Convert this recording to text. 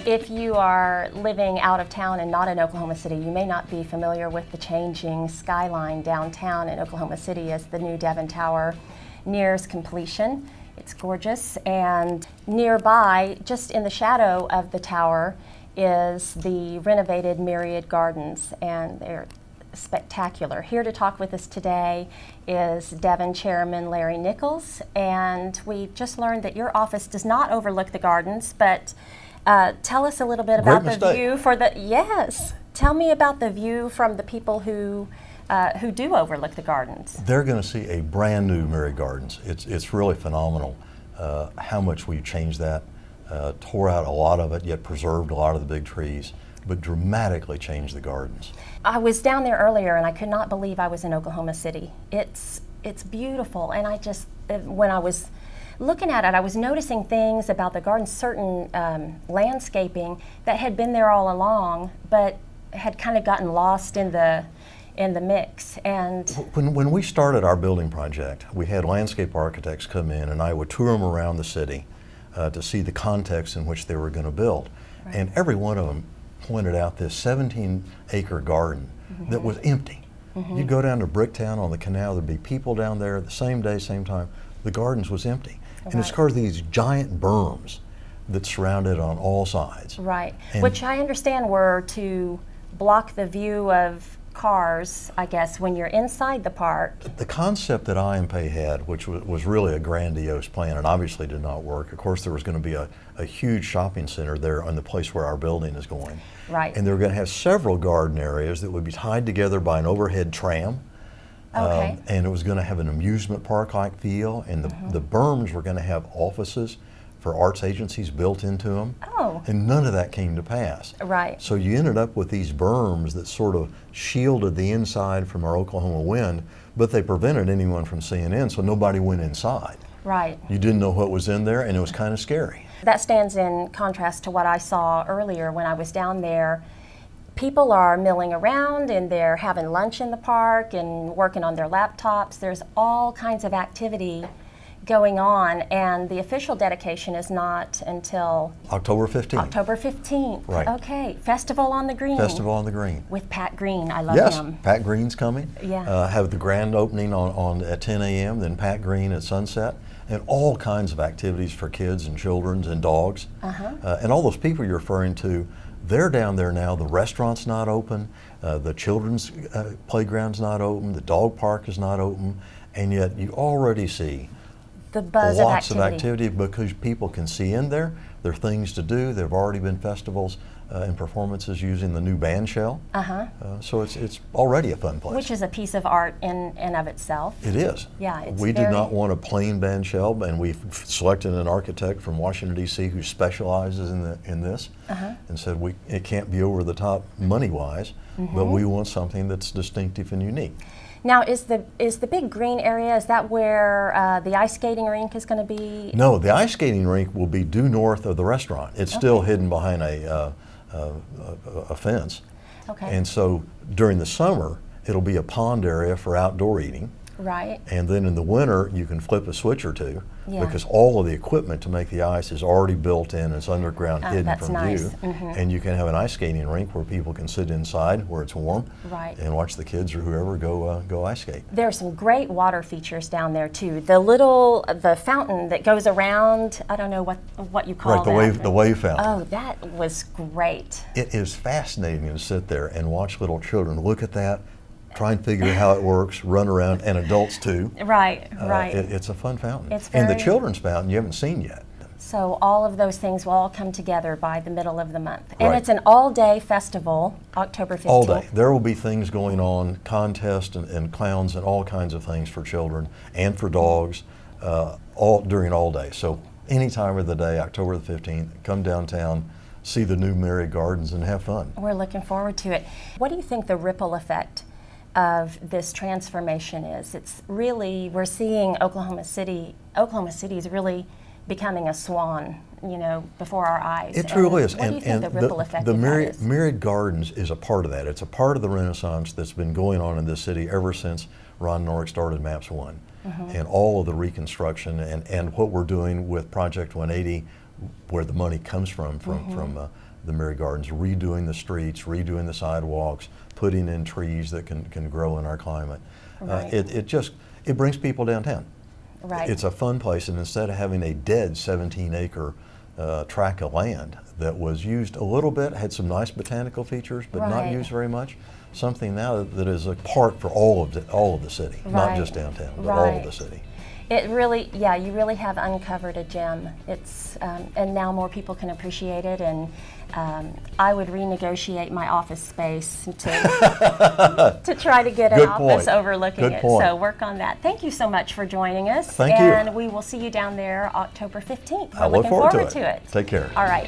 If you are living out of town and not in Oklahoma City, you may not be familiar with the changing skyline downtown in Oklahoma City as the new Devon Tower nears completion. It's gorgeous, and nearby, just in the shadow of the tower, is the renovated Myriad Gardens, and they're spectacular. Here to talk with us today is Devon Chairman Larry Nichols, and we just learned that your office does not overlook the gardens, but tell us a little bit about the view for the, yes, tell me about the view from the people who do overlook the gardens. They're going to see a brand new Myriad Gardens. It's really phenomenal how much we changed that, tore out a lot of it, yet preserved a lot of the big trees, but dramatically changed the gardens. I was down there earlier and I could not believe I was in Oklahoma City. It's beautiful, and I just, when I was looking at it, I was noticing things about the gardens, certain landscaping that had been there all along, but had kind of gotten lost in the mix. And when we started our building project, we had landscape architects come in, and I would tour them around the city to see the context in which they were going to build. Right. And every one of them pointed out this 17-acre garden that was empty. You go down to Bricktown on the canal, there'd be people down there the same day, same time. The gardens was empty. Right. And it's because of these giant berms that surrounded it on all sides. Right, and which I understand were to block the view of cars, I guess, when you're inside the park. The concept that IMPA had, which was really a grandiose plan, and obviously did not work. Of course, there was going to be a huge shopping center there on the place where our building is going. Right. And they were going to have several garden areas that would be tied together by an overhead tram. Okay. And it was going to have an amusement park-like feel, and the berms were going to have offices for arts agencies built into them. Oh. And none of that came to pass. Right. So you ended up with these berms that sort of shielded the inside from our Oklahoma wind, but they prevented anyone from seeing in, so nobody went inside. Right. You didn't know what was in there, and it was kind of scary. That stands in contrast to what I saw earlier when I was down there. People are milling around and they're having lunch in the park and working on their laptops. There's all kinds of activity going on, and the official dedication is not until October 15th. October 15th. Right. Okay. Festival on the Green. Festival on the Green. With Pat Green. I love him. Yes, Pat Green's coming. Yeah. Have the grand opening at 10 a.m., then Pat Green at sunset, and all kinds of activities for kids and children and dogs. And all those people you're referring to, they're down there now. The restaurant's not open, the children's playground's not open, the dog park is not open, and yet you already see the buzz lots of activity because people can see in there. There are things to do. There have already been festivals and performances using the new band shell. So it's already a fun place. Which is a piece of art in and of itself. It is. Yeah, it's we did not want a plain band shell, and we've selected an architect from Washington, D.C. who specializes in this, and said it can't be over the top money-wise, but we want something that's distinctive and unique. Now, is the big green area, is that where the ice skating rink is going to be? No, the ice skating rink will be due north of the restaurant. It's still hidden behind a fence. Okay. And so during the summer, it'll be a pond area for outdoor eating. Right. And then in the winter, you can flip a switch or two, yeah, because all of the equipment to make the ice is already built in. It's underground, hidden from nice. view. And you can have an ice skating rink where people can sit inside where it's warm, right, and watch the kids or whoever go ice skate. There are some great water features down there too. The fountain that goes around, I don't know what you call that. Right, the wave fountain. Oh, that was great. It is fascinating to sit there and watch little children look at that, try and figure out how it works, run around, and adults too. Right, right. It's a fun fountain. And the children's fountain you haven't seen yet. So all of those things will all come together by the middle of the month. And right, it's an all-day festival, October 15th. All day. There will be things going on, contests and clowns and all kinds of things for children and for dogs, during all day. So any time of the day, October the 15th, come downtown, see the new Myriad Gardens, and have fun. We're looking forward to it. What do you think the ripple effect of this transformation is? It's really, we're seeing Oklahoma City is really becoming a swan, before our eyes. It truly is. What do you think the ripple effect of that is? Myriad Gardens is a part of that. It's a part of the Renaissance that's been going on in this city ever since Ron Norrick started MAPS 1. And all of the reconstruction and what we're doing with Project 180, where the money comes from the Myriad Gardens, redoing the streets, redoing the sidewalks, putting in trees that can grow in our climate. Right. It brings people downtown. Right. It's a fun place, and instead of having a dead 17-acre tract of land that was used a little bit, had some nice botanical features, but not Right. used very much, something now that is a park for all of the city, not Right. just downtown, but all of Right. the city. It really, yeah, you really have uncovered a gem. It's, and now more people can appreciate it, and I would renegotiate my office space to try to get an Good office point. overlooking Good it. point. So work on that. Thank you so much for joining us. Thank you. And we will see you down there October 15th. We're I look looking forward forward to to it. it. Take care. All right.